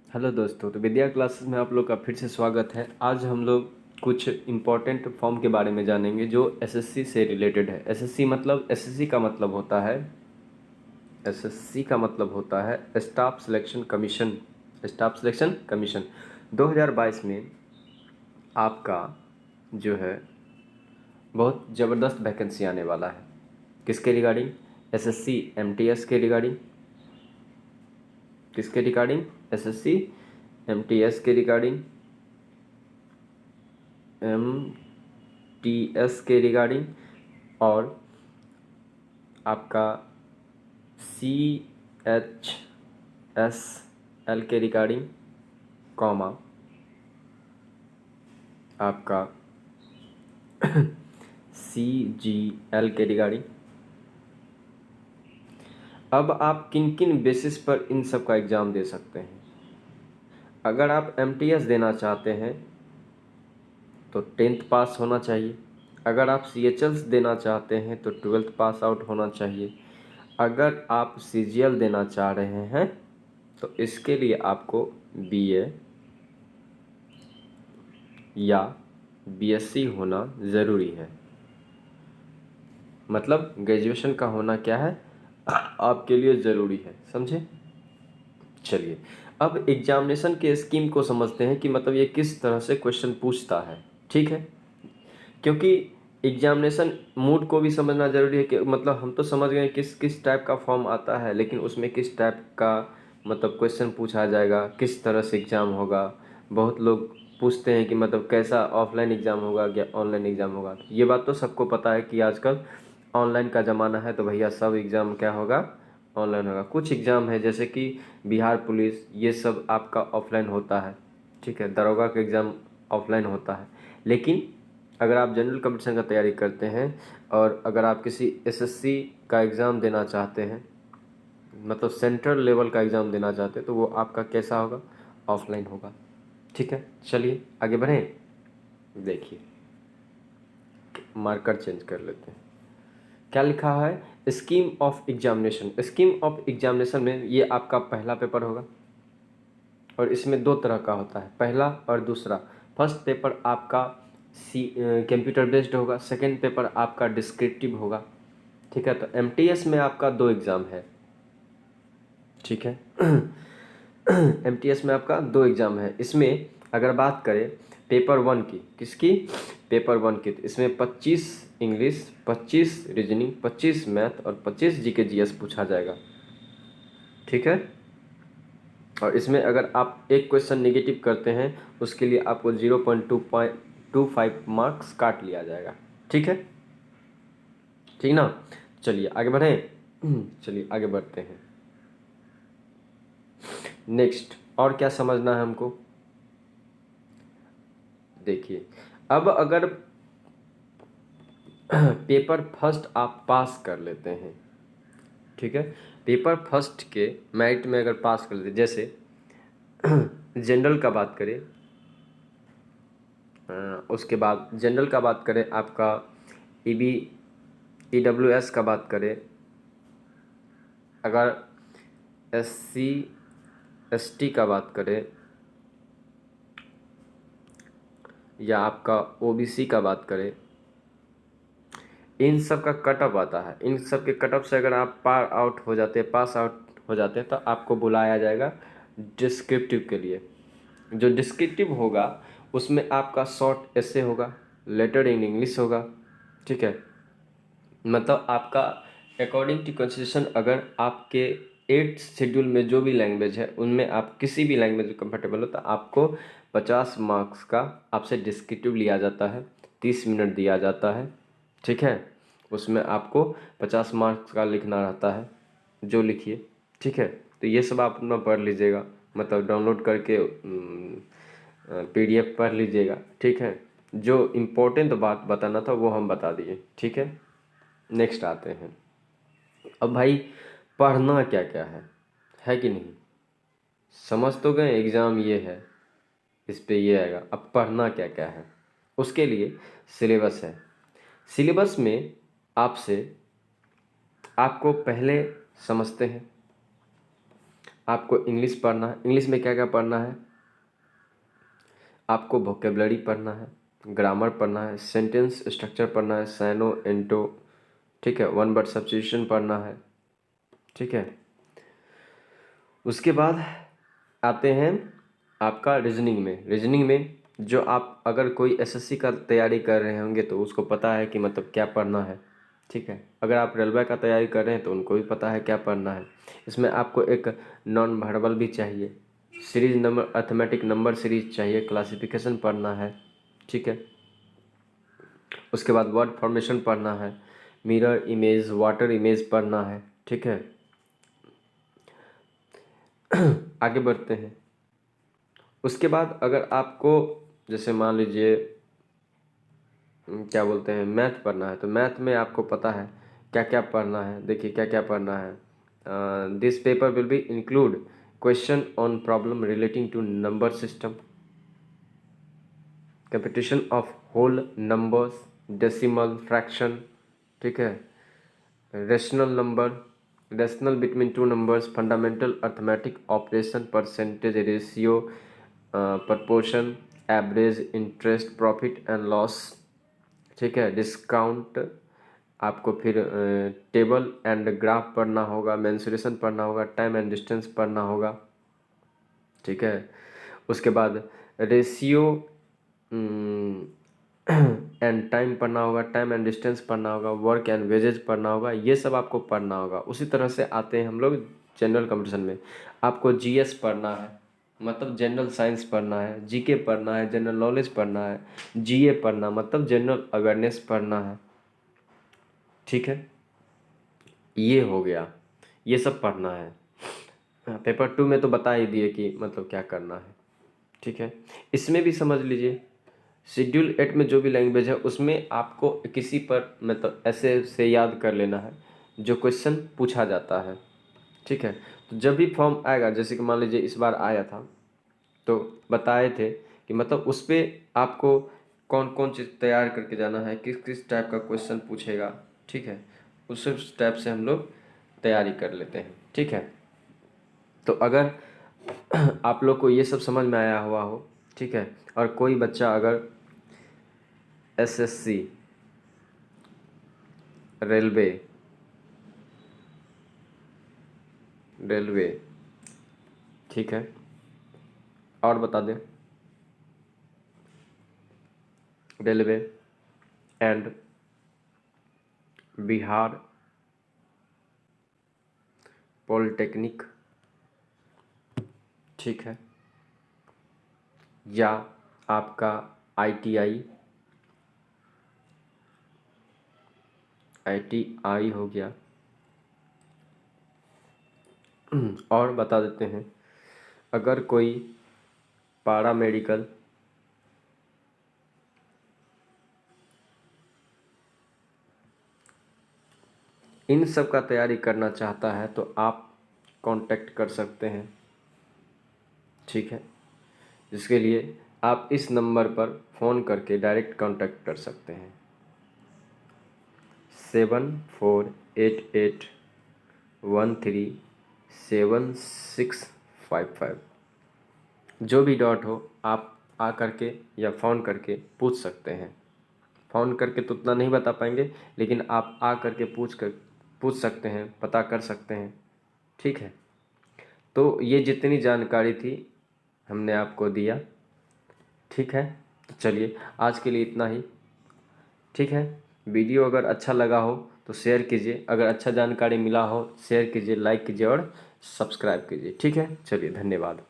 Hello दोस्तों, तो विद्या classes में आप लोग का फिर से स्वागत है। आज हम लोग कुछ इम्पोर्टेंट फॉर्म के बारे में जानेंगे जो एसएससी से रिलेटेड है। एसएससी का मतलब होता है staff selection commission. Staff selection commission 2022 में आपका जो है बहुत ज़बरदस्त वैकेंसी आने वाला है। किसके रिगार्डिंग? एसएससी एमटीएस के रिगार्डिंग। किसके रिगार्डिंग? एसएससी एमटीएस के रिगार्डिंग। एमटीएस के रिगार्डिंग और आपका CHSL के रिगार्डिंग, कॉमा आपका CGL के रिगार्डिंग। अब आप किन किन बेसिस पर इन सब का एग्ज़ाम दे सकते हैं? अगर आप एमटीएस देना चाहते हैं तो 10th पास होना चाहिए। अगर आप CHL देना चाहते हैं तो 12th पास आउट होना चाहिए। अगर आप CGL देना चाह रहे हैं तो इसके लिए आपको BA या BSc होना ज़रूरी है। मतलब ग्रेजुएशन का होना क्या है, आपके लिए ज़रूरी है। समझे? चलिए, अब एग्जामिनेशन के स्कीम को समझते हैं कि मतलब ये किस तरह से क्वेश्चन पूछता है। ठीक है, क्योंकि एग्जामिनेशन मूड को भी समझना ज़रूरी है कि मतलब हम तो समझ गए किस किस टाइप का फॉर्म आता है, लेकिन उसमें किस टाइप का मतलब क्वेश्चन पूछा जाएगा, किस तरह से एग्ज़ाम होगा। बहुत लोग पूछते हैं कि मतलब कैसा ऑफलाइन एग्ज़ाम होगा या ऑनलाइन एग्ज़ाम होगा। तो ये बात तो सबको पता है कि आजकल ऑनलाइन का ज़माना है, तो भैया सब एग्ज़ाम क्या होगा, ऑनलाइन होगा। कुछ एग्ज़ाम है जैसे कि बिहार पुलिस, ये सब आपका ऑफलाइन होता है। ठीक है, दरोगा का एग्ज़ाम ऑफलाइन होता है। लेकिन अगर आप जनरल कंपटीशन का तैयारी करते हैं और अगर आप किसी एसएससी का एग्ज़ाम देना चाहते हैं, मतलब सेंट्रल लेवल का एग्ज़ाम देना चाहते हैं, तो वो आपका कैसा होगा, ऑफलाइन होगा। ठीक है, चलिए आगे बढ़ें। देखिए, मार्कर चेंज कर लेते हैं। क्या लिखा है? Scheme of examination. Scheme of examination में ये आपका पहला पेपर होगा और इसमें दो तरह का होता है, पहला और दूसरा। फर्स्ट पेपर आपका कंप्यूटर बेस्ड होगा, सेकंड पेपर आपका डिस्क्रिप्टिव होगा। ठीक है, तो एमटीएस में आपका दो एग्ज़ाम है। ठीक है, एमटीएस में आपका दो एग्ज़ाम है। इसमें अगर बात करें पेपर वन की, किसकी? पेपर वन की, तो इसमें 25 इंग्लिश, 25 रीजनिंग, 25 मैथ और 25 जीके जीएस पूछा जाएगा। ठीक है, और इसमें अगर आप एक क्वेश्चन नेगेटिव करते हैं उसके लिए आपको 0.25 मार्क्स काट लिया जाएगा। ठीक है, ठीक ना? चलिए आगे बढ़ें। चलिए आगे बढ़ते हैं। नेक्स्ट और क्या समझना है हमको? देखिए, अब अगर पेपर फर्स्ट आप पास कर लेते हैं, ठीक है, पेपर फर्स्ट के मेरिट में अगर पास कर लेते, जैसे जनरल का बात करें, उसके बाद जनरल का बात करें, आपका ईबी EWS का बात करें, अगर SC ST का बात करें, या आपका OBC का बात करें, इन सब का कट ऑफ आता है। इन सब के कट ऑफ से अगर आप पास आउट हो जाते हैं तो आपको बुलाया जाएगा डिस्क्रिप्टिव के लिए। जो डिस्क्रिप्टिव होगा उसमें आपका शॉर्ट एसे होगा, लेटर इन इंग्लिश होगा। ठीक है, मतलब आपका अकॉर्डिंग टू कॉन्स्टिट्यूशन, अगर आपके 8th शेड्यूल में जो भी लैंग्वेज है उनमें आप किसी भी लैंग्वेज में कंफर्टेबल हो तो आपको 50 मार्क्स का आपसे डिस्क्रिप्टिव लिया जाता है, 30 मिनट दिया जाता है। ठीक है, उसमें आपको 50 मार्क्स का लिखना रहता है, जो लिखिए। ठीक है, तो ये सब आप अपना पढ़ लीजिएगा, मतलब डाउनलोड करके PDF पढ़ लीजिएगा। ठीक है, जो इम्पोर्टेंट बात बताना था वो हम बता दिए। ठीक है, नेक्स्ट आते हैं। अब भाई पढ़ना क्या क्या है कि नहीं? समझ तो गए एग्ज़ाम ये है, इस पे ये आएगा। अब पढ़ना क्या क्या है, उसके लिए सिलेबस है। सिलेबस में आपसे आपको पहले समझते हैं, आपको इंग्लिश पढ़ना है। इंग्लिश में क्या क्या पढ़ना है? आपको वोकेबलरी पढ़ना है, ग्रामर पढ़ना है, सेंटेंस स्ट्रक्चर पढ़ना है, सैनो एंटो, ठीक है, वन वर्ड सब्स्टिट्यूशन पढ़ना है, ठीक है। उसके बाद आते हैं आपका रीजनिंग में। रीजनिंग में जो आप अगर कोई एसएससी का तैयारी कर रहे होंगे तो उसको पता है कि मतलब क्या पढ़ना है, ठीक है। अगर आप रेलवे का तैयारी कर रहे हैं तो उनको भी पता है क्या पढ़ना है। इसमें आपको एक नॉन वर्बल भी चाहिए, series number, arithmetic number series चाहिए, क्लासिफिकेशन पढ़ना है, ठीक है। उसके बाद वर्ड फॉर्मेशन पढ़ना है, मिरर इमेज, वाटर इमेज पढ़ना है, ठीक है। आगे बढ़ते हैं। उसके बाद अगर आपको जैसे मान लीजिए क्या बोलते हैं, मैथ पढ़ना है, तो मैथ में आपको पता है क्या क्या पढ़ना है। देखिए क्या क्या पढ़ना है। This paper will be include question on problem relating to number system, computation of whole numbers, decimal, fraction, ठीक है, rational number, rational between two numbers, fundamental arithmetic operation, percentage ratio, proportion, average, interest, profit and loss, ठीक है, discount. आपको फिर table and graph पढ़ना होगा, mensuration पढ़ना होगा, टाइम एंड डिस्टेंस पढ़ना होगा, ठीक है। उसके बाद रेशियो एंड टाइम पढ़ना होगा, टाइम एंड डिस्टेंस पढ़ना होगा, वर्क एंड वेजेज पढ़ना होगा, ये सब आपको पढ़ना होगा। उसी तरह से आते हैं हम लोग जनरल कंपटीशन में। आपको जीएस पढ़ना है, मतलब जनरल साइंस पढ़ना है, जीके पढ़ना है, जनरल नॉलेज पढ़ना है, जीए पढ़ना मतलब जनरल अवेयरनेस पढ़ना है, ठीक है। ये हो गया, ये सब पढ़ना है। पेपर 2 में तो बता ही दिए कि मतलब क्या करना है, ठीक है। इसमें भी समझ लीजिए शेड्यूल 8 में जो भी लैंग्वेज है उसमें आपको किसी पर मतलब ऐसे से याद कर लेना है जो क्वेश्चन पूछा जाता है, ठीक है। तो जब भी फॉर्म आएगा, जैसे कि मान लीजिए इस बार आया था तो बताए थे कि मतलब उस पर आपको कौन कौन चीज़ तैयार करके जाना है, किस किस टाइप का क्वेश्चन पूछेगा, ठीक है। उस टाइप से हम लोग तैयारी कर लेते हैं, ठीक है। तो अगर आप लोग को ये सब समझ में आया हुआ हो, ठीक है, और कोई बच्चा अगर एसएससी, रेलवे, रेलवे, ठीक है, और बता दें, रेलवे एंड बिहार पॉलिटेक्निक, ठीक है, या आपका आईटीआई, आईटीआई हो गया। और बता देते हैं अगर कोई पारा मेडिकल, इन सब का तैयारी करना चाहता है तो आप कांटेक्ट कर सकते हैं, ठीक है। इसके लिए आप इस नंबर पर फ़ोन करके डायरेक्ट कांटेक्ट कर सकते हैं, 7488137655। जो भी डाउट हो आप आ करके या फ़ोन करके पूछ सकते हैं। फ़ोन करके तो उतना नहीं बता पाएंगे, लेकिन आप आ करके पूछ सकते हैं, पता कर सकते हैं, ठीक है। तो ये जितनी जानकारी थी हमने आपको दिया, ठीक है। तो चलिए आज के लिए इतना ही, ठीक है। वीडियो अगर अच्छा लगा हो तो शेयर कीजिए, अगर अच्छा जानकारी मिला हो शेयर कीजिए, लाइक कीजिए और सब्सक्राइब कीजिए, ठीक है। चलिए धन्यवाद।